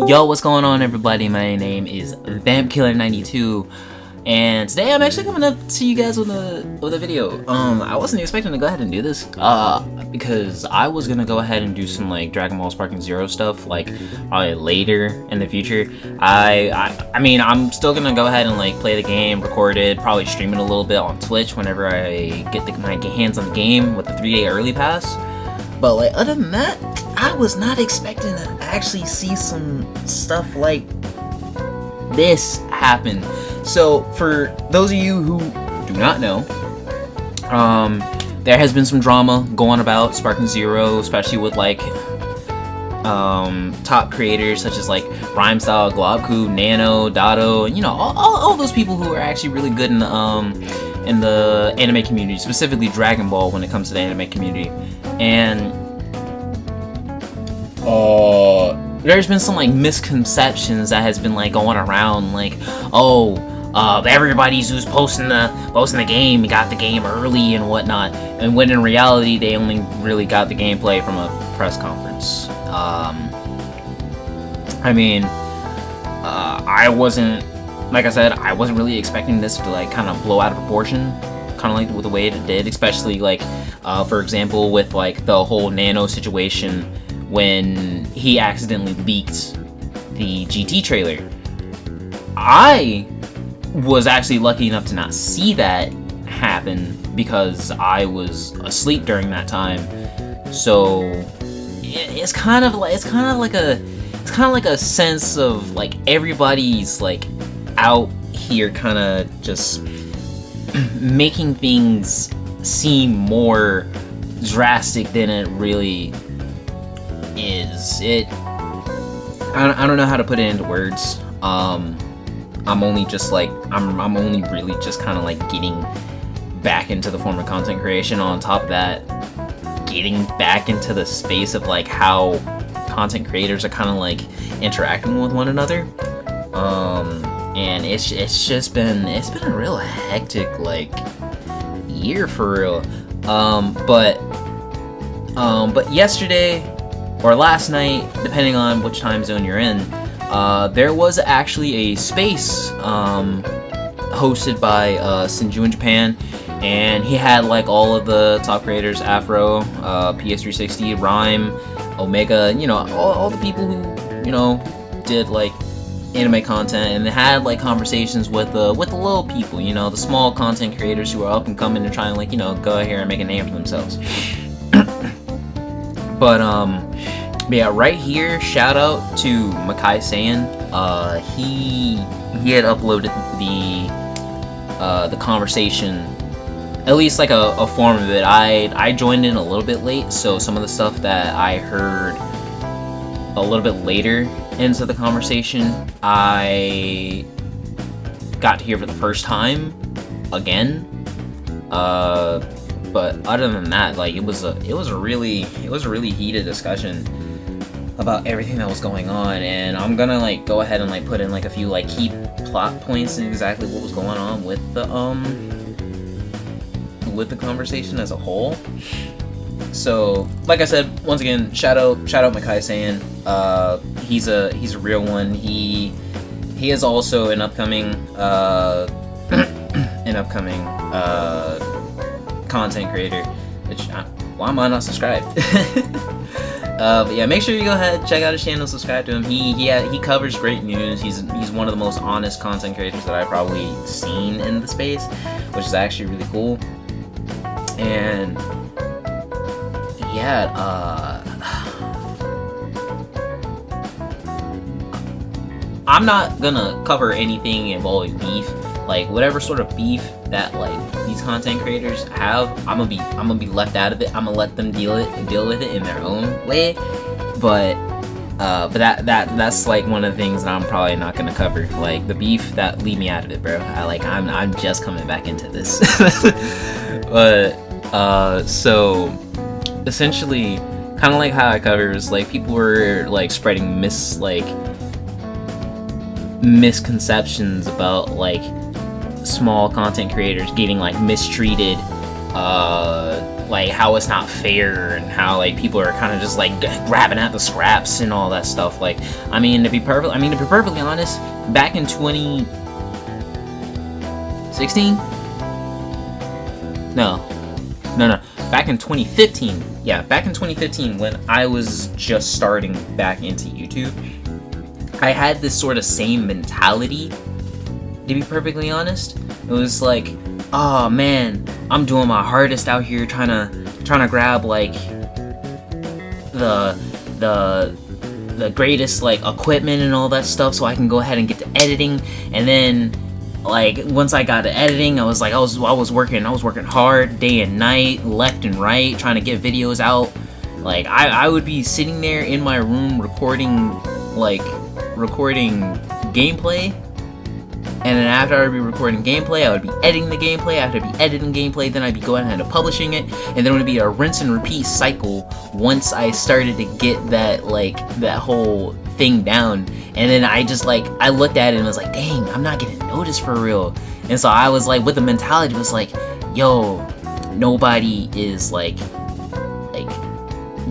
Yo, what's going on, everybody? My name is VampKiller92, and today I'm actually coming up to you guys with a video. I wasn't expecting to go ahead and do this, because I was gonna go ahead and do some like Dragon Ball Sparking Zero stuff, like probably later in the future. I mean, I'm still gonna go ahead and like play the game, record it, probably stream it a little bit on Twitch whenever I get my hands on the game with the 3-day early pass. But like, other than that, I was not expecting to actually see some stuff like this happen. So for those of you who do not know, there has been some drama going about Sparking Zero, especially with like top creators such as like Rhymestyle, Globku, Nano, Dado, and you know, all those people who are actually really good in the anime community, specifically Dragon Ball when it comes to the anime community. And there's been some like misconceptions that has been like going around, like, everybody's who's posting the game got the game early and whatnot, and when in reality they only really got the gameplay from a press conference. I mean, I wasn't, like I said, I wasn't really expecting this to like kind of blow out of proportion, kind of like with the way it did, especially like for example with like the whole Nano situation when he accidentally leaked the GT trailer. I was actually lucky enough to not see that happen because I was asleep during that time. So it's kind of like a sense of like everybody's like out here kind of just making things seem more drastic than it really is. I don't know how to put it into words. I'm only really just kind of like getting back into the form of content creation. On top of that, getting back into the space of like how content creators are kind of like interacting with one another. And it's been a real hectic like year for real. But yesterday or last night, depending on which time zone you're in, there was actually a space hosted by Sinju in Japan, and he had like all of the top creators: Afro, PS360, Rhyme, Omega, you know, all the people who, you know, did like anime content, and they had like conversations with the little people, you know, the small content creators who are up and coming and trying to like, you know, go here and make a name for themselves. But yeah, right here, shout out to Makai Saiyan. He had uploaded the conversation, at least like a form of it. I joined in a little bit late, so some of the stuff that I heard a little bit later into the conversation, I got to hear for the first time again. But other than that, like it was a really heated discussion about everything that was going on, and I'm gonna like go ahead and like put in like a few like key plot points and exactly what was going on with the conversation as a whole. So, like I said, once again, shout out Makai Saiyan. He's a real one. He is also an upcoming content creator, which why am I not subscribed? But yeah, make sure you go ahead, check out his channel, subscribe to him. He covers great news. He's one of the most honest content creators that I've probably seen in the space, which is actually really cool. And yeah, I'm not gonna cover anything involving beef. Like whatever sort of beef that like these content creators have, I'm gonna be left out of it. I'm gonna let them deal with it in their own way. But that's like one of the things that I'm probably not gonna cover. Like the beef, that leave me out of it, bro. I'm just coming back into this. But so essentially, kind of like how I covered, was like people were like spreading misconceptions about like small content creators getting like mistreated like how it's not fair and how like people are kind of just like grabbing at the scraps and all that stuff. Like, I mean, to be perfectly honest, back in 2016, back in 2015, back in 2015 when I was just starting back into YouTube, I had this sort of same mentality. To be perfectly honest, it was like, oh man, I'm doing my hardest out here trying to grab like the greatest like equipment and all that stuff so I can go ahead and get to editing. And then like once I got to editing, I was working hard day and night, left and right, trying to get videos out. Like I would be sitting there in my room recording gameplay. And then after I would be recording gameplay, I would be editing the gameplay. After I'd be editing gameplay, then I'd be going ahead and publishing it. And then it would be a rinse and repeat cycle once I started to get that whole thing down. And then I looked at it and was like, dang, I'm not getting noticed for real. And so I was like, with the mentality, it was like, yo, nobody is like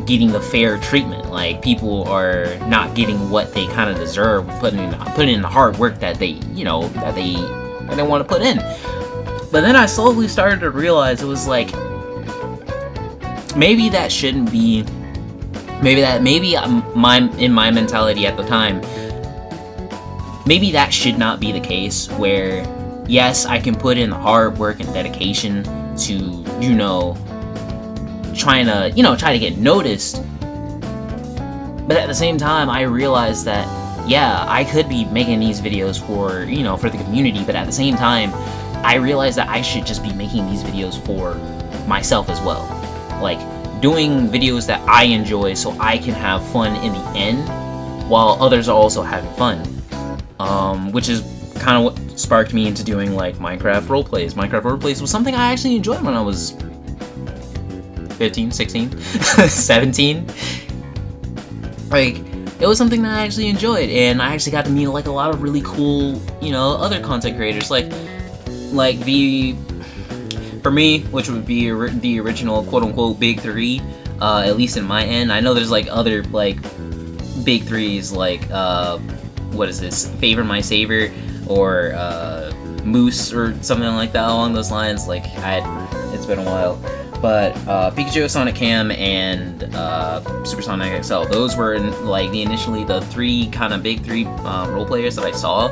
getting the fair treatment. Like, people are not getting what they kind of deserve, putting in the hard work that they want to put in. But then I slowly started to realize it was like, maybe that shouldn't be. In my mentality at the time, maybe that should not be the case. Where yes, I can put in the hard work and dedication to try to get noticed, but at the same time I realized that I could be making these videos for the community, but at the same time I realized that I should just be making these videos for myself as well, like doing videos that I enjoy so I can have fun in the end while others are also having fun, which is kind of what sparked me into doing like Minecraft roleplays. Minecraft roleplays was something I actually enjoyed when I was 15, 16, 17. Like, it was something that I actually enjoyed, and I actually got to meet like a lot of really cool, other content creators, like for me, which would be the original quote-unquote big three, at least in my end. I know there's like other like big threes, like what is this, Favor My Savior, or Moose, or something like that along those lines. Like, it's been a while. But Pikachu, Sonic Cam, and Supersonic XL, those were like initially the three kind of big three role players that I saw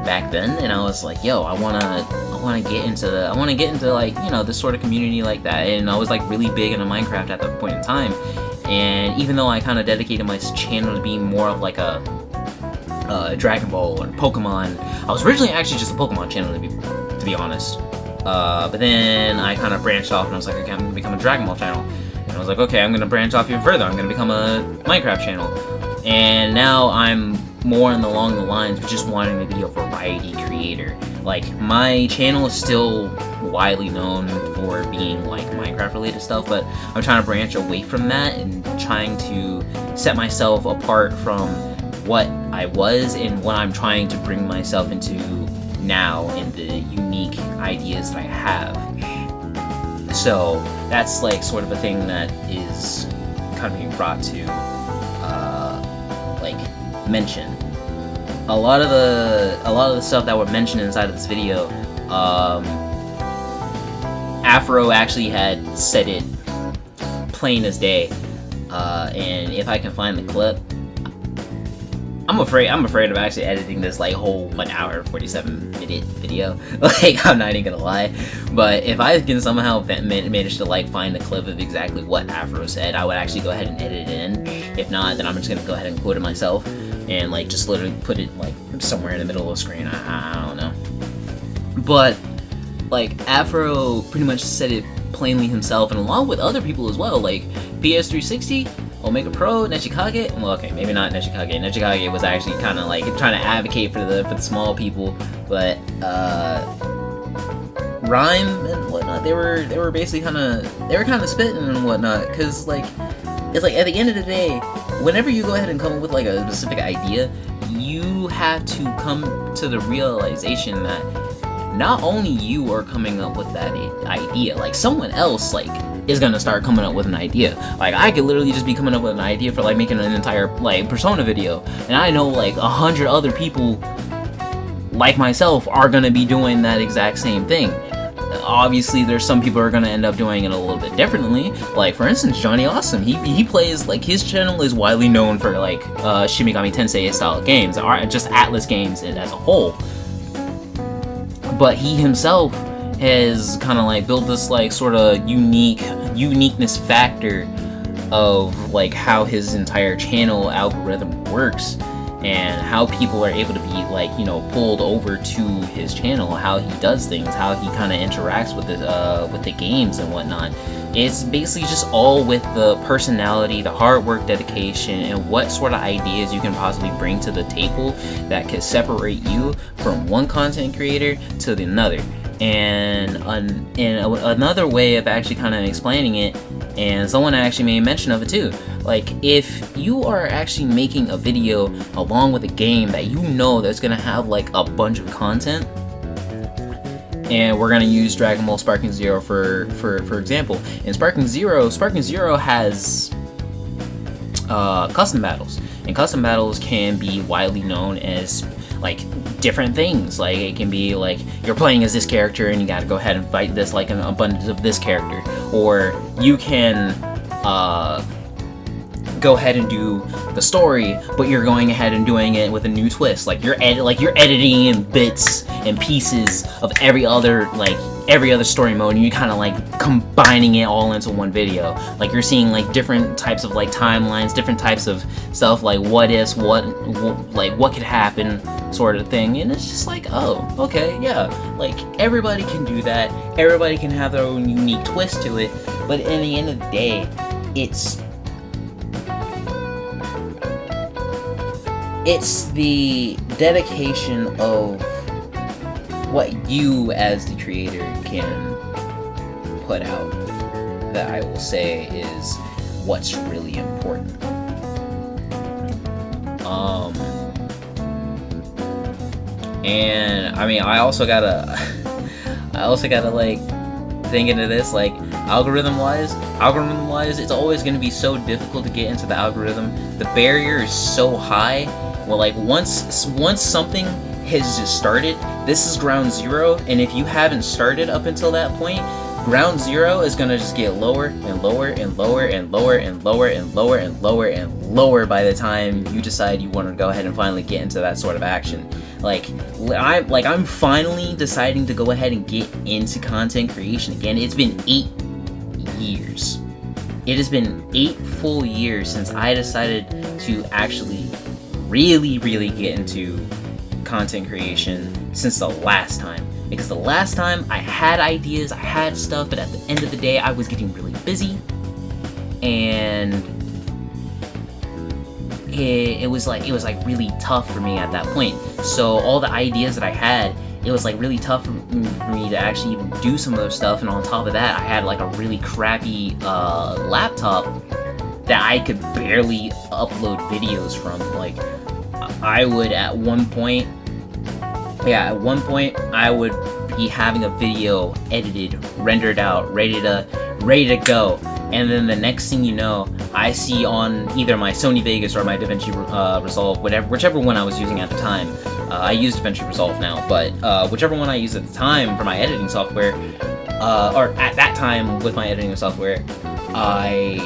back then, and I was like, yo, I wanna get into like this sort of community like that. And I was like really big into Minecraft at that point in time, and even though I kind of dedicated my channel to being more of like a Dragon Ball or Pokemon, I was originally actually just a Pokemon channel to be honest. But then I kind of branched off and I was like, okay, I'm gonna become a Dragon Ball channel. And I was like, okay, I'm gonna branch off even further. I'm gonna become a Minecraft channel. And now I'm more along the lines of just wanting to be a variety creator. Like, my channel is still widely known for being like Minecraft related stuff, but I'm trying to branch away from that and trying to set myself apart from what I was and what I'm trying to bring myself into now in the unique ideas that I have. So that's like sort of a thing that is kind of being brought to like mention. A lot of the stuff that were mentioned inside of this video, Afro actually had said it plain as day, and if I can find the clip, I'm afraid of actually editing this like whole 1 hour 47-minute video. Like, I'm not even gonna lie, but if I can somehow manage to like find a clip of exactly what Afro said, I would actually go ahead and edit it in. If not, then I'm just gonna go ahead and quote it myself and like just literally put it like somewhere in the middle of the screen. I don't know, but like Afro pretty much said it plainly himself, and along with other people as well, like PS360, Omega Pro, Neshikage. Well, okay, maybe not Neshikage. Neshikage was actually kind of like trying to advocate for the small people, but Rhyme and whatnot, they were basically kind of spitting and whatnot, because like it's like at the end of the day, whenever you go ahead and come up with like a specific idea, you have to come to the realization that not only you are coming up with that idea, like someone else like is gonna start coming up with an idea. Like, I could literally just be coming up with an idea for like making an entire like Persona video, and I know like 100 other people like myself are gonna be doing that exact same thing. Obviously, there's some people who are gonna end up doing it a little bit differently. Like, for instance, Johnny Awesome. He plays, like, his channel is widely known for like Shin Megami Tensei style games, or just Atlus games as a whole. But he himself has kind of like built this like sort of uniqueness factor of like how his entire channel algorithm works, and how people are able to be like, you know, pulled over to his channel, how he does things, how he kind of interacts with the games and whatnot. It's basically just all with the personality, the hard work, dedication, and what sort of ideas you can possibly bring to the table that could separate you from one content creator to the another. And another way of actually kind of explaining it, and someone actually made mention of it too, like, if you are actually making a video along with a game that you know that's gonna have like a bunch of content, and we're gonna use Dragon Ball Sparking Zero for example. In Sparking Zero has custom battles, and custom battles can be widely known as like different things. Like, it can be like you're playing as this character and you gotta go ahead and fight this like an abundance of this character, or you can go ahead and do the story, but you're going ahead and doing it with a new twist. Like, you're editing in bits and pieces of every other story mode, and you kind of like combining it all into one video. Like, you're seeing like different types of like timelines, different types of stuff, like what ifs, what could happen, sort of thing. And it's just like, oh, okay, yeah, like everybody can do that. Everybody can have their own unique twist to it. But in the end of the day, it's the dedication of what you as the creator can put out that I will say is what's really important. And I mean, I also gotta like think into this, like, algorithm wise, it's always gonna be so difficult to get into the algorithm. The barrier is so high. Well, like, once something has just started, this is ground zero, and if you haven't started up until that point, ground zero is gonna just get lower and lower and lower and lower and lower and lower and lower and lower by the time you decide you want to go ahead and finally get into that sort of action. I'm finally deciding to go ahead and get into content creation again. It's been 8 years. It has been 8 full years since I decided to actually really get into content creation since the last time. Because the last time I had ideas, I had stuff, but at the end of the day I was getting really busy, and it was really tough for me at that point. So all the ideas that I had, it was like really tough for me to actually even do some of those stuff. And on top of that, I had like a really crappy laptop that I could barely upload videos from. Like, I would at one point I would be having a video edited, rendered out, ready to go, and then the next thing you know, I see on either my Sony Vegas or my DaVinci Resolve, whichever one I was using at the time. I use DaVinci Resolve now, but whichever one I used at the time for my editing software, or at that time with my editing software, I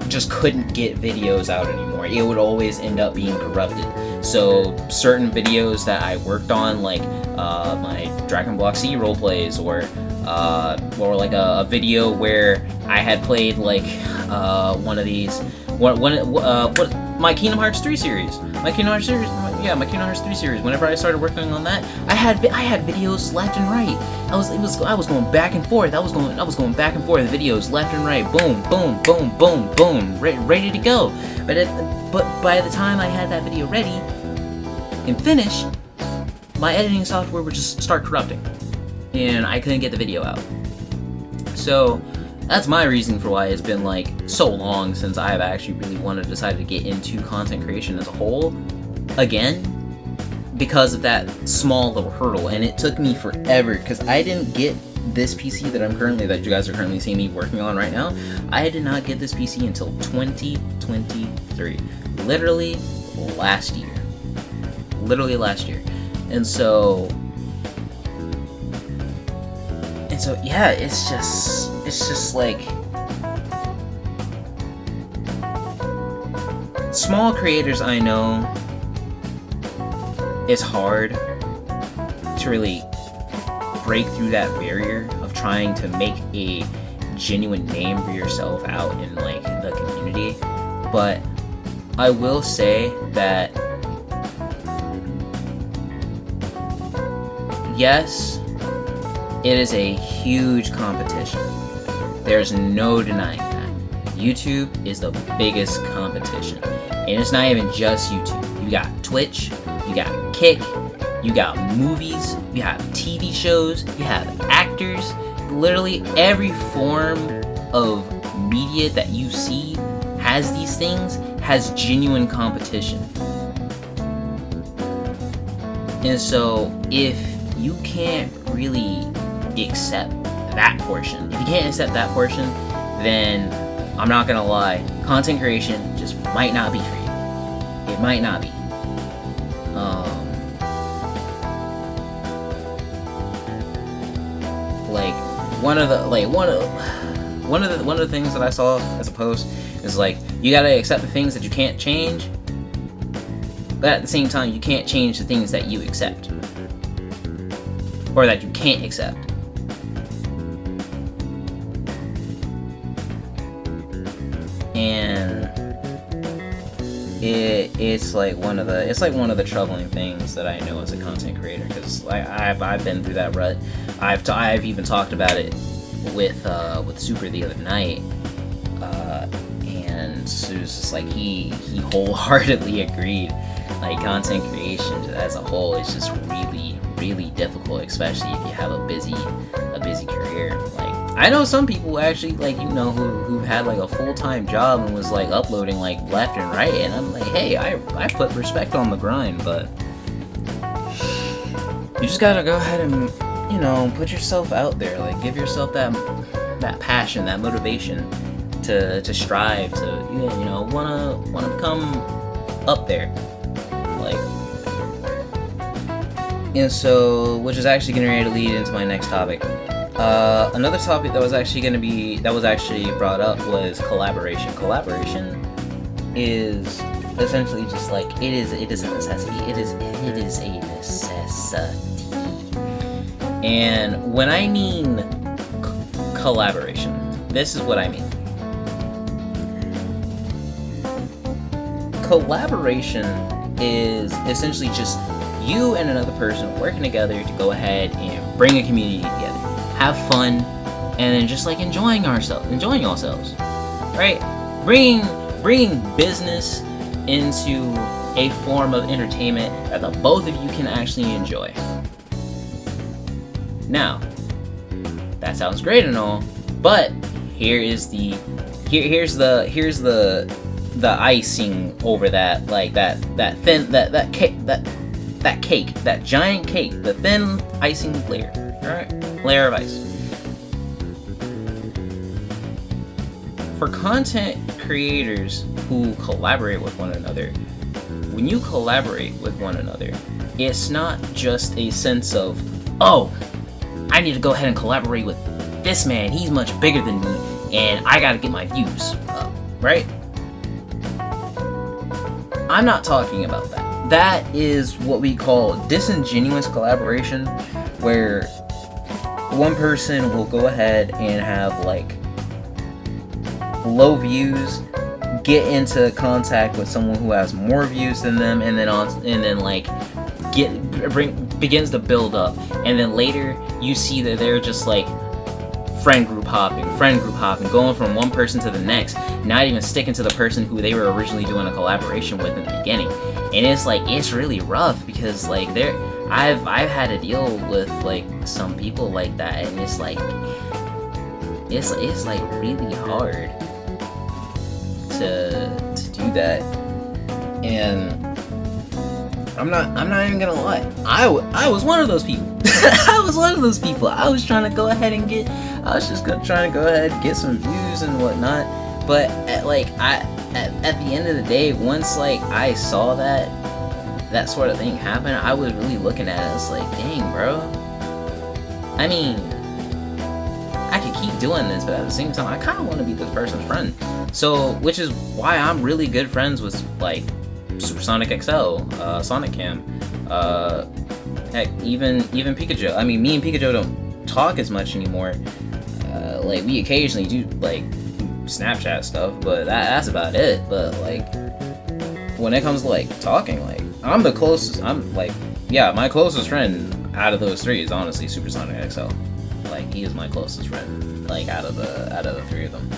just couldn't get videos out anymore. It would always end up being corrupted. So certain videos that I worked on, like my Dragon Block C roleplays, or like a video where I had played like one of these, my Kingdom Hearts 3 series. My Kingdom Hearts 3 series. Whenever I started working on that, I had videos left and right. I was going back and forth. I was going back and forth. Videos left and right. Boom, boom, boom, boom, boom. Ready to go. But by the time I had that video ready and finished, my editing software would just start corrupting, and I couldn't get the video out. So that's my reason for why it's been like so long since I have actually really decided to get into content creation as a whole again, because of that small little hurdle. And it took me forever, because I didn't get this PC that you guys are currently seeing me working on right now, I did not get this PC until 2023. Literally last year. And so yeah, it's just like, small creators, I know it's hard to really break through that barrier of trying to make a genuine name for yourself out in like the community, but I will say that yes, it is a huge competition. There's no denying that. YouTube is the biggest competition. And it's not even just YouTube. You got Twitch, you got Kick, you got movies, you have TV shows, you have actors. Literally every form of media that you see has these things, has genuine competition. And so if you can't really accept that portion, then I'm not gonna lie, content creation just might not be for you. It might not be. One of the things that I saw as a post is like, you gotta accept the things that you can't change, but at the same time you can't change the things that you accept or that you can't accept. And it's like one of the troubling things that I know as a content creator, because I've been through that rut. I've even talked about it with Super the other night, and it was just like he wholeheartely agreed. Like, content creation as a whole is just really difficult, especially if you have a busy career. Like, I know some people actually, like, who had like a full-time job and was like uploading like left and right, and I'm like, hey, I put respect on the grind, but you just gotta go ahead and put yourself out there. Like, give yourself that passion, that motivation to strive to wanna become up there. Like, and so, which is actually getting ready to lead into my next topic. Another topic that was actually brought up was collaboration. Collaboration is essentially just like, it is a necessity. It is a necessity. And when I mean collaboration, this is what I mean. Collaboration is essentially just you and another person working together to go ahead and bring a community together, have fun, and then just like enjoying yourselves, right? Bringing business into a form of entertainment that the both of you can actually enjoy. Now, that sounds great and all, but here's the icing over that, like that cake, that giant cake, the thin icing layer, alright? Layer of ice. For content creators who collaborate with one another, when you collaborate with one another, it's not just a sense of, oh, I need to go ahead and collaborate with this man, he's much bigger than me, and I gotta get my views up, right? I'm not talking about that. That is what we call disingenuous collaboration, where one person will go ahead and have like low views, get into contact with someone who has more views than them, and then begins to build up, and then later you see that they're just like friend group hopping, going from one person to the next, not even sticking to the person who they were originally doing a collaboration with in the beginning. And it's like, it's really rough, because like I've had to deal with like some people like that, and it's like really hard to do that. And I'm not even gonna lie, I was one of those people. I was one of those people. I was trying to go ahead and get, I was just trying to go ahead and get some views and whatnot. But at the end of the day, once like I saw that sort of thing happen, I was really looking at it. It's like, dang, bro. I mean, I could keep doing this, but at the same time, I kind of want to be this person's friend. So, which is why I'm really good friends with like Supersonic XL, Sonic Cam, heck, even Pikachu. I mean, me and Pikachu don't talk as much anymore. Like we occasionally do like Snapchat stuff, but that's about it. But like when it comes to like talking, like I'm the closest. I'm like, yeah, my closest friend out of those three is honestly Supersonic XL. Like he is my closest friend, like out of the three of them.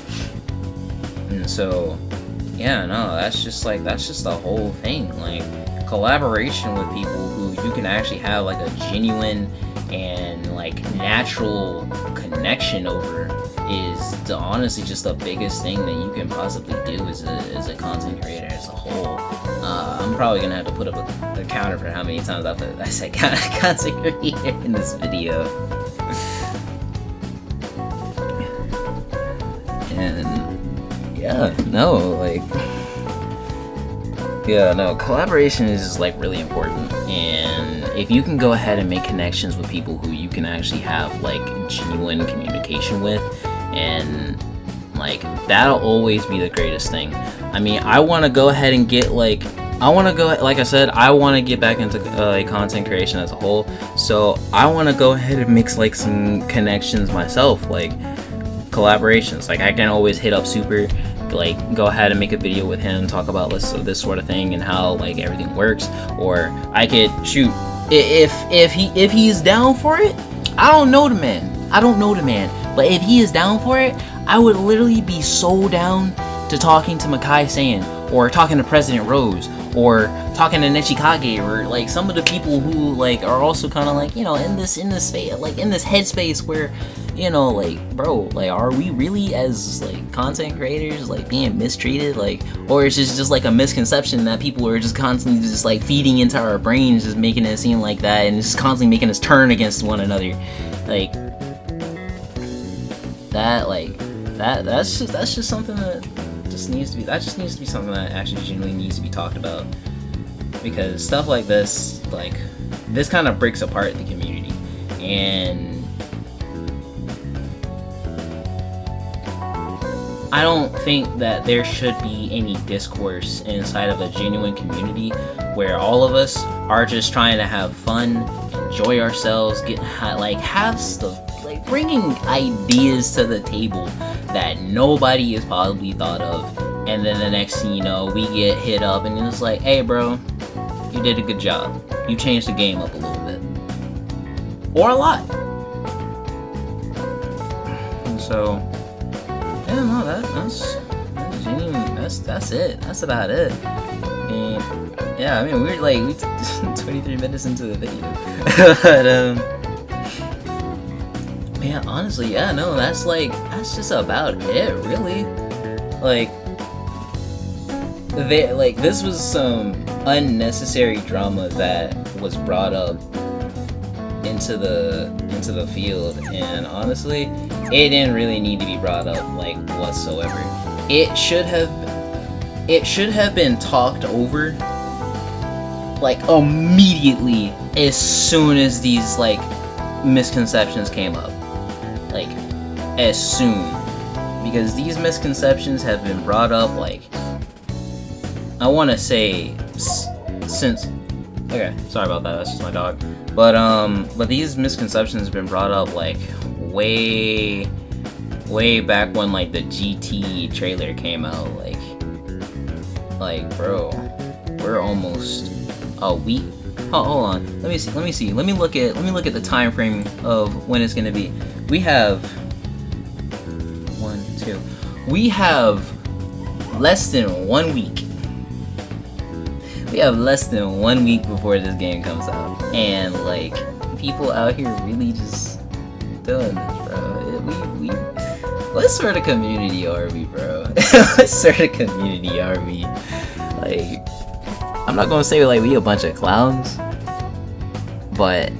And so, yeah, no, that's just the whole thing. Like collaboration with people who you can actually have like a genuine and like natural connection over is honestly just the biggest thing that you can possibly do as a content creator as a whole. I'm probably gonna have to put up a counter for how many times I said content creator in this video. And yeah, collaboration is just like really important. And if you can go ahead and make connections with people who you can actually have like genuine communication with, and like that'll always be the greatest thing. I mean, I want to go ahead and get like I want to get back into content creation as a whole. So I want to go ahead and mix like some connections myself, like collaborations. Like I can always hit up Super, like go ahead and make a video with him, talk about this sort of thing and how like everything works. Or I could shoot if he's down for it. I don't know the man, but if he is down for it, I would literally be so down to talking to Makai Saiyan, or talking to President Rose, or talking to Nechikage, or like some of the people who like are also kind of like, you know, in this space, like in this headspace where, you know, like, bro, like, are we really as like content creators like being mistreated, like, or it's just like a misconception that people are just constantly just like feeding into our brains, just making it seem like that, and just constantly making us turn against one another, like that, like that's just something that just needs to be something that actually genuinely needs to be talked about, because stuff like this, like this kind of breaks apart the community. And I don't think that there should be any discourse inside of a genuine community where all of us are just trying to have fun, enjoy ourselves, have stuff, like bringing ideas to the table that nobody has probably thought of, and then the next thing you know, we get hit up and it's like, hey bro, you did a good job, you changed the game up a little bit, or a lot. And so yeah, no, that's it. That's about it. And yeah, I mean, we're like 23 minutes into the video, but yeah, honestly, yeah, no, that's just about it, really. Like this was some unnecessary drama that was brought up into the field, and honestly, it didn't really need to be brought up like whatsoever. It should have been talked over like immediately as soon as these like misconceptions came up, like as soon, because these misconceptions have been brought up like, I want to say since, okay, sorry about that, that's just my dog. But these misconceptions have been brought up like way back when like the GT trailer came out. Like bro, we're almost a week. Oh, hold on. Let me see. Let me look at the time frame of when it's gonna be. We have we have less than 1 week. We have less than 1 week before this game comes out, and like people out here really just doing this, bro. What sort of community are we, bro? What sort of community are we? Like, I'm not gonna say like we a bunch of clowns, but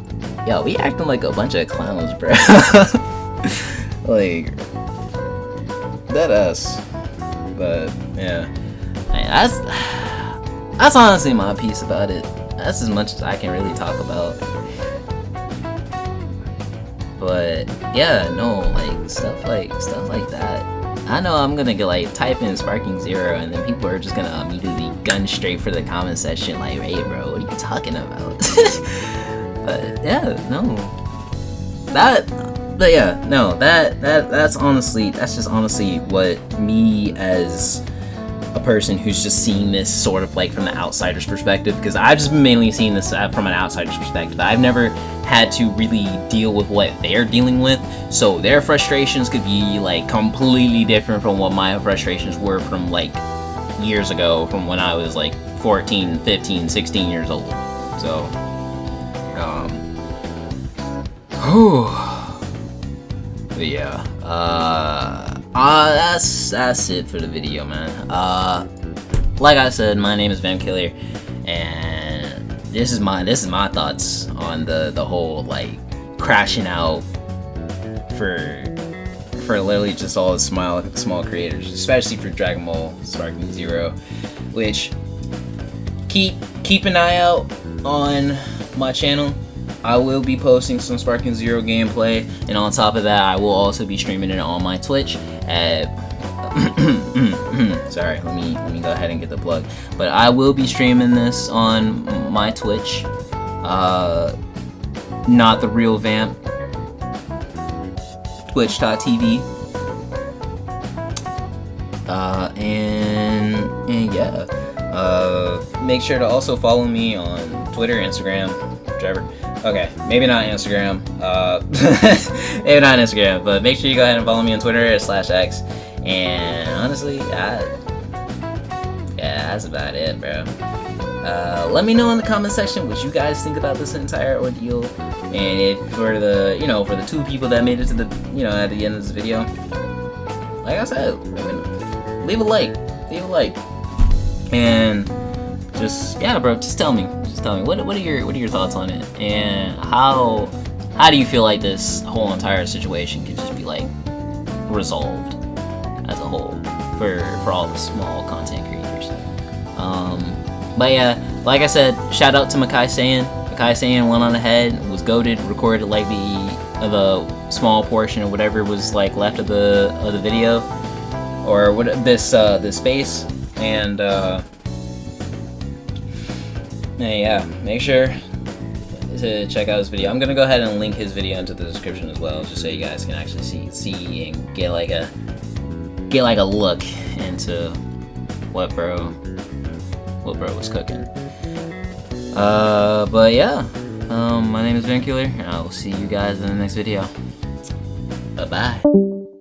yo, we acting like a bunch of clowns, bro. Like, that us. But yeah, that's honestly my piece about it. That's as much as I can really talk about. But yeah, no, like stuff like that. I know I'm gonna get like type in Sparking Zero, and then people are just gonna immediately gun straight for the comment section, like, hey bro, what are you talking about? But yeah, no, that's honestly, that's just honestly what me as a person who's just seeing this sort of like from the outsider's perspective, because I've just been mainly seeing this from an outsider's perspective. I've never had to really deal with what they're dealing with, so their frustrations could be like completely different from what my frustrations were from like years ago, from when I was like 14, 15, 16 years old. So but yeah, that's it for the video, man. Like I said, my name is Vampkiller, and this is my thoughts on the whole like crashing out for literally just all the small creators, especially for Dragon Ball Sparking Zero, which keep an eye out on my channel. I will be posting some Sparking Zero gameplay, and on top of that, I will also be streaming it on my Twitch at sorry, let me go ahead and get the plug. But I will be streaming this on my Twitch, Not the Real Vamp, twitch.tv. And yeah, make sure to also follow me on Twitter, Instagram, whichever. Okay, maybe not Instagram. Maybe not Instagram, but make sure you go ahead and follow me on Twitter @/X. And honestly, yeah, that's about it, bro. Let me know in the comment section what you guys think about this entire ordeal, and if for the for the 2 people that made it to the at the end of this video, like I said, leave a like, and just just tell me what are your thoughts on it, and how do you feel like this whole entire situation could just be like resolved as a whole for all the small content creators. But yeah, like I said, shout out to Makai Saiyan. Makai Saiyan went on ahead, was goated, recorded like the small portion or whatever was like left of the video, or what this space, and yeah, make sure to check out his video. I'm gonna go ahead and link his video into the description as well, just so you guys can actually see and get like a look into what bro was cooking. But yeah, my name is Vampkiller, and I will see you guys in the next video. Bye bye.